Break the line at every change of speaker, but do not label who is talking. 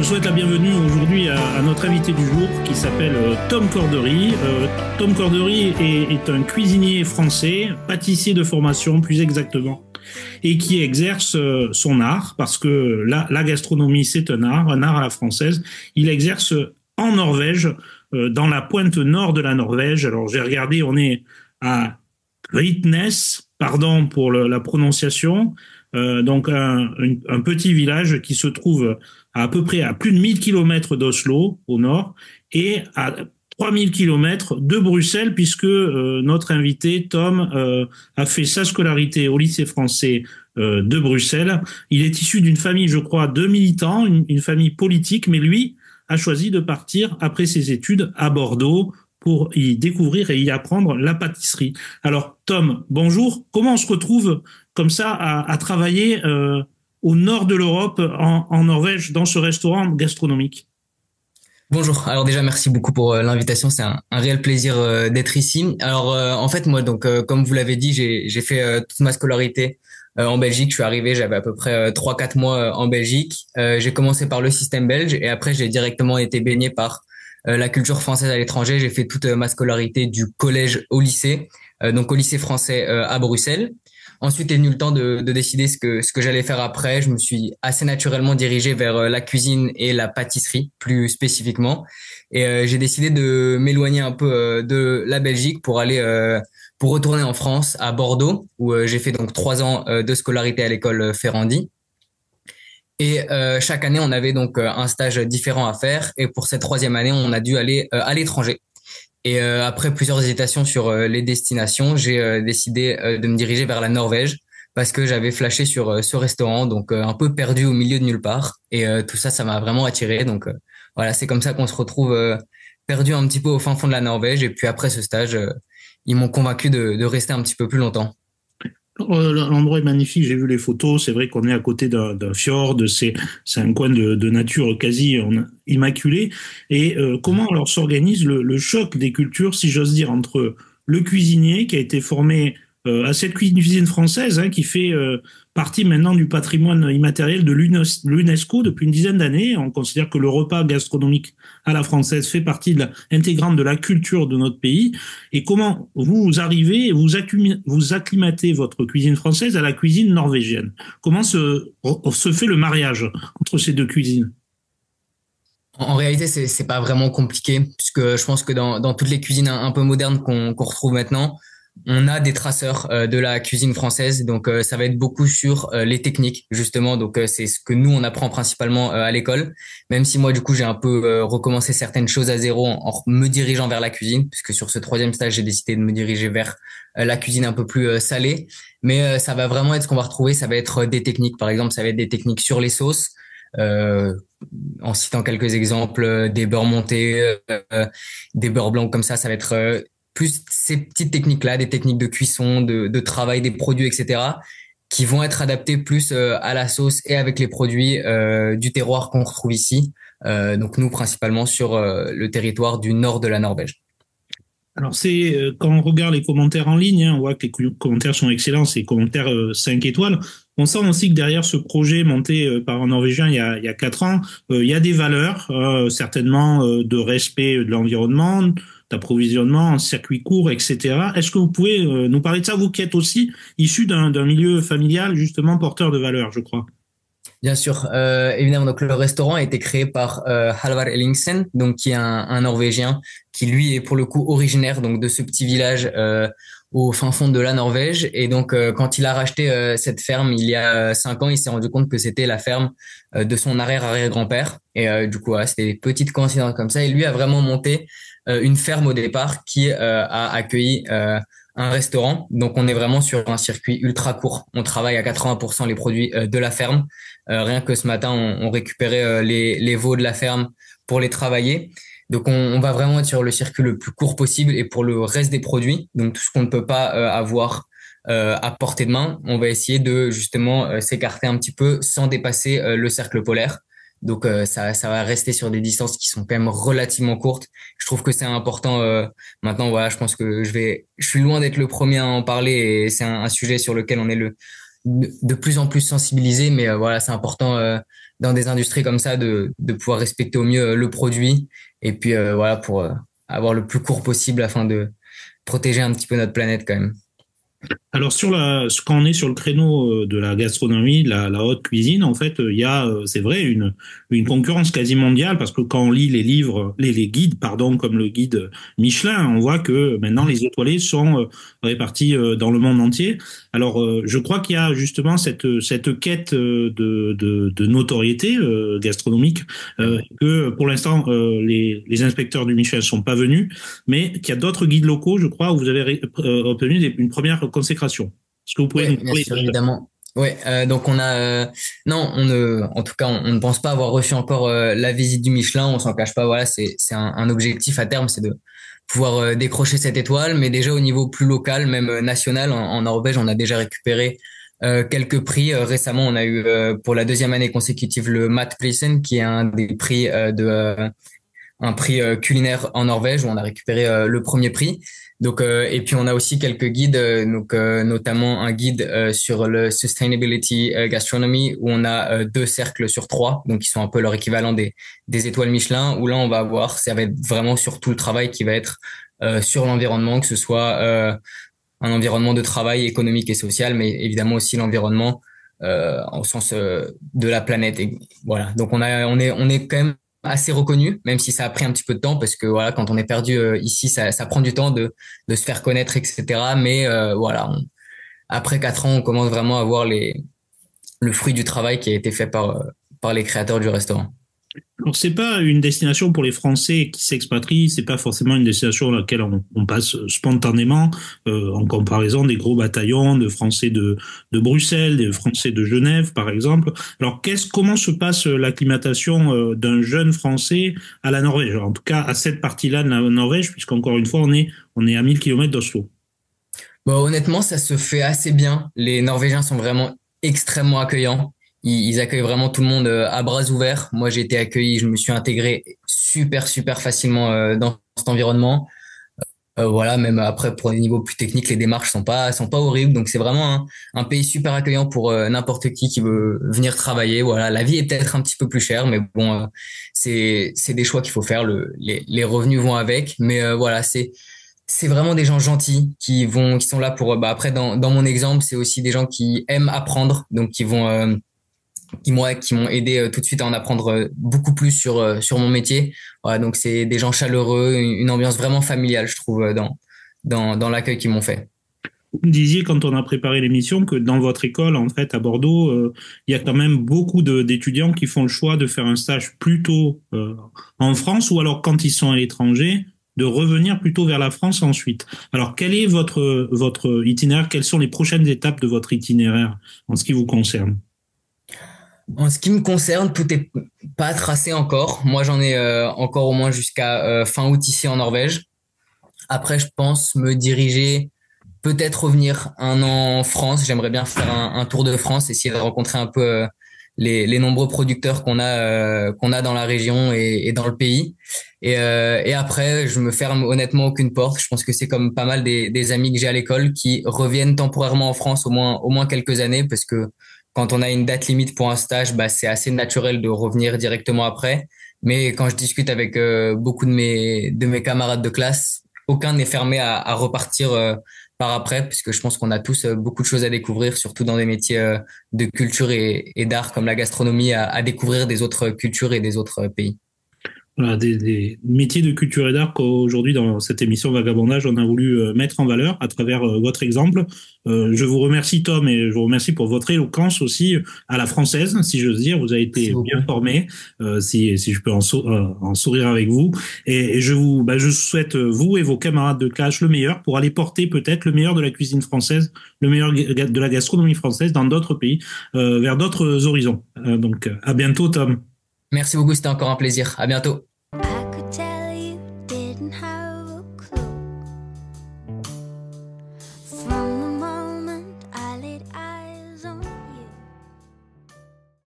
Je souhaite la bienvenue aujourd'hui à notre invité du jour qui s'appelle Tom Cordery. Tom Cordery est un cuisinier français, pâtissier de formation plus exactement, et qui exerce son art parce que la gastronomie c'est un art à la française. Il exerce en Norvège, dans la pointe nord de la Norvège. Alors j'ai regardé, on est à Ritnes, pardon pour la prononciation, donc un petit village qui se trouve à peu près à plus de 1000 kilomètres d'Oslo au nord et à 3000 kilomètres de Bruxelles puisque notre invité Tom a fait sa scolarité au lycée français de Bruxelles. Il est issu d'une famille, je crois, de militants, une famille politique, mais lui a choisi de partir après ses études à Bordeaux pour y découvrir et y apprendre la pâtisserie. Alors Tom, bonjour. Comment on se retrouve comme ça à travailler au nord de l'Europe, en Norvège, dans ce restaurant gastronomique?
Bonjour. Alors déjà, merci beaucoup pour l'invitation. C'est un réel plaisir d'être ici. Alors en fait, moi, donc comme vous l'avez dit, j'ai fait toute ma scolarité en Belgique. Je suis arrivé, j'avais à peu près 3-4 mois en Belgique. J'ai commencé par le système belge et après, j'ai directement été baigné par la culture française à l'étranger. J'ai fait toute ma scolarité du collège au lycée, donc au lycée français à Bruxelles. Ensuite est venu le temps de décider ce que j'allais faire après. Je me suis assez naturellement dirigé vers la cuisine et la pâtisserie, plus spécifiquement. Et j'ai décidé de m'éloigner un peu de la Belgique pour retourner en France, à Bordeaux, où j'ai fait donc 3 ans de scolarité à l'école Ferrandi. Et chaque année, on avait donc un stage différent à faire. Et pour cette troisième année, on a dû aller à l'étranger. Et après plusieurs hésitations sur les destinations, j'ai décidé de me diriger vers la Norvège parce que j'avais flashé sur ce restaurant, donc un peu perdu au milieu de nulle part. Et tout ça, ça m'a vraiment attiré. Donc voilà, c'est comme ça qu'on se retrouve perdu un petit peu au fin fond de la Norvège. Et puis après ce stage, ils m'ont convaincu de rester un petit peu plus longtemps.
L'endroit est magnifique, j'ai vu les photos, c'est vrai qu'on est à côté d'un fjord, c'est un coin de nature quasi immaculé. Et comment alors s'organise le choc des cultures, si j'ose dire, entre le cuisinier qui a été formé à cette cuisine française, hein, qui fait partie maintenant du patrimoine immatériel de l'UNESCO depuis une dizaine d'années. On considère que le repas gastronomique à la française fait partie intégrante de la culture de notre pays. Et comment vous arrivez, vous acclimatez votre cuisine française à la cuisine norvégienne? Comment se fait le mariage entre ces deux cuisines?
En réalité, c'est pas vraiment compliqué puisque je pense que dans toutes les cuisines un peu modernes qu'on retrouve maintenant, on a des traceurs de la cuisine française, donc ça va être beaucoup sur les techniques justement. Donc c'est ce que nous on apprend principalement à l'école. Même si moi du coup j'ai un peu recommencé certaines choses à zéro en me dirigeant vers la cuisine, puisque sur ce troisième stage j'ai décidé de me diriger vers la cuisine un peu plus salée. Mais ça va vraiment être ce qu'on va retrouver, ça va être des techniques. Par exemple, ça va être des techniques sur les sauces. Euh, En citant quelques exemples, des beurres montés, des beurres blancs comme ça va être plus ces petites techniques-là, des techniques de cuisson, de travail des produits, etc., qui vont être adaptées plus à la sauce et avec les produits du terroir qu'on retrouve ici. Donc nous, principalement sur le territoire du nord de la Norvège.
Alors c'est quand on regarde les commentaires en ligne, hein, on voit que les commentaires sont excellents, c'est commentaires 5 étoiles. On sent aussi que derrière ce projet monté par un Norvégien il y a 4 ans, il y a des valeurs, certainement de respect de l'environnement, d'approvisionnement en circuit court, etc. Est-ce que vous pouvez nous parler de ça, vous qui êtes aussi issu d'un milieu familial justement porteur de valeurs, je crois?
Bien sûr, évidemment. Donc le restaurant a été créé par Halvard Ellingsen, donc qui est un Norvégien, qui lui est pour le coup originaire donc de ce petit village au fin fond de la Norvège. Et donc quand il a racheté cette ferme il y a 5 ans, il s'est rendu compte que c'était la ferme de son arrière-arrière-grand-père. Et du coup, voilà, c'était des petites coïncidences comme ça. Et lui a vraiment monté une ferme au départ qui a accueilli un restaurant. Donc on est vraiment sur un circuit ultra court. On travaille à 80% les produits de la ferme. Rien que ce matin, on récupérait les veaux de la ferme pour les travailler. Donc, on va vraiment être sur le circuit le plus court possible. Et pour le reste des produits, donc tout ce qu'on ne peut pas avoir à portée de main, on va essayer de justement s'écarter un petit peu sans dépasser le cercle polaire. Donc, ça va rester sur des distances qui sont quand même relativement courtes. Je trouve que c'est important. Maintenant, voilà, je pense que je suis loin d'être le premier à en parler et c'est un sujet sur lequel on est de plus en plus sensibilisé, mais voilà, c'est important dans des industries comme ça de pouvoir respecter au mieux le produit et puis voilà pour avoir le plus court possible afin de protéger un petit peu notre planète quand même.
Alors quand on est sur le créneau de la gastronomie, de la haute cuisine, en fait, il y a, c'est vrai, une concurrence quasi mondiale parce que quand on lit les livres, les guides, pardon, comme le guide Michelin, on voit que maintenant les étoilés sont répartis dans le monde entier. Alors, je crois qu'il y a justement cette quête de notoriété gastronomique que pour l'instant les inspecteurs du Michelin sont pas venus, mais qu'il y a d'autres guides locaux, je crois, où vous avez obtenu une première consécration. Est-ce que vous pouvez
Oui,
nous
bien
parler
sûr,
de ça?
évidemment. Ouais, donc on a non, en tout cas, on ne pense pas avoir reçu encore la visite du Michelin. On s'en cache pas. Voilà, c'est un objectif à terme, c'est de pouvoir décrocher cette étoile. Mais déjà au niveau plus local, même national, en Norvège, on a déjà récupéré quelques prix. Récemment, on a eu pour la deuxième année consécutive le Matprisen, qui est un des prix un prix culinaire en Norvège où on a récupéré le premier prix. Donc et puis on a aussi quelques guides, donc notamment un guide sur le sustainability gastronomy où on a deux cercles sur trois, donc qui sont un peu leur équivalent des étoiles Michelin. Où là on va avoir, ça va être vraiment sur tout le travail qui va être sur l'environnement, que ce soit un environnement de travail économique et social, mais évidemment aussi l'environnement au sens de la planète. Et voilà. Donc on est quand même assez reconnu, même si ça a pris un petit peu de temps, parce que voilà, quand on est perdu ici, ça prend du temps de se faire connaître, etc. Mais voilà, après 4 ans, on commence vraiment à voir le fruit du travail qui a été fait par les créateurs du restaurant.
Alors, c'est pas une destination pour les Français qui s'expatrient, c'est pas forcément une destination à laquelle on passe spontanément, en comparaison des gros bataillons de Français de Bruxelles, des Français de Genève, par exemple. Alors, comment se passe l'acclimatation d'un jeune Français à la Norvège? Alors, en tout cas, à cette partie-là de la Norvège, puisqu'encore une fois, on est à 1000 kilomètres d'Oslo.
Bon, honnêtement, ça se fait assez bien. Les Norvégiens sont vraiment extrêmement accueillants. Ils accueillent vraiment tout le monde à bras ouverts. Moi, j'ai été accueilli, je me suis intégré super facilement dans cet environnement. Voilà, même après pour les niveaux plus techniques, les démarches sont pas horribles. Donc c'est vraiment un pays super accueillant pour n'importe qui veut venir travailler. Voilà, la vie est peut-être un petit peu plus chère, mais bon, c'est des choix qu'il faut faire. Les revenus vont avec, mais voilà, c'est vraiment des gens gentils qui sont là pour. Bah après dans mon exemple, c'est aussi des gens qui aiment apprendre, donc qui m'ont aidé tout de suite à en apprendre beaucoup plus sur mon métier. Voilà, donc c'est des gens chaleureux, une ambiance vraiment familiale, je trouve, dans l'accueil qu'ils m'ont fait.
Vous me disiez quand on a préparé l'émission que dans votre école, en fait, à Bordeaux, il y a quand même beaucoup d'étudiants qui font le choix de faire un stage plutôt en France ou alors quand ils sont à l'étranger, de revenir plutôt vers la France ensuite. Alors, quel est votre itinéraire? Quelles sont les prochaines étapes de votre itinéraire en ce qui vous concerne?
En ce qui me concerne, tout est pas tracé encore. Moi, j'en ai encore au moins jusqu'à fin août ici en Norvège. Après, je pense me diriger, peut-être revenir 1 an en France. J'aimerais bien faire un tour de France, essayer de rencontrer un peu les nombreux producteurs qu'on a dans la région et dans le pays. Et après, je me ferme honnêtement aucune porte. Je pense que c'est comme pas mal des amis que j'ai à l'école qui reviennent temporairement en France au moins quelques années, parce que quand on a une date limite pour un stage, bah c'est assez naturel de revenir directement après. Mais quand je discute avec beaucoup de mes camarades de classe, aucun n'est fermé à repartir par après, puisque je pense qu'on a tous beaucoup de choses à découvrir, surtout dans des métiers de culture et d'art comme la gastronomie, à découvrir des autres cultures et des autres pays.
Voilà, des métiers de culture et d'art qu'aujourd'hui, dans cette émission Vagabondage, on a voulu mettre en valeur à travers votre exemple. Je vous remercie, Tom, et je vous remercie pour votre éloquence aussi à la française, si j'ose dire. Vous avez
Merci
été bien
beaucoup.
formé, si je peux en sourire avec vous. Et je souhaite, vous et vos camarades de classe, le meilleur pour aller porter peut-être le meilleur de la cuisine française, le meilleur de la gastronomie française dans d'autres pays, vers d'autres horizons. Donc, à bientôt, Tom.
Merci beaucoup, c'était encore un plaisir. À bientôt.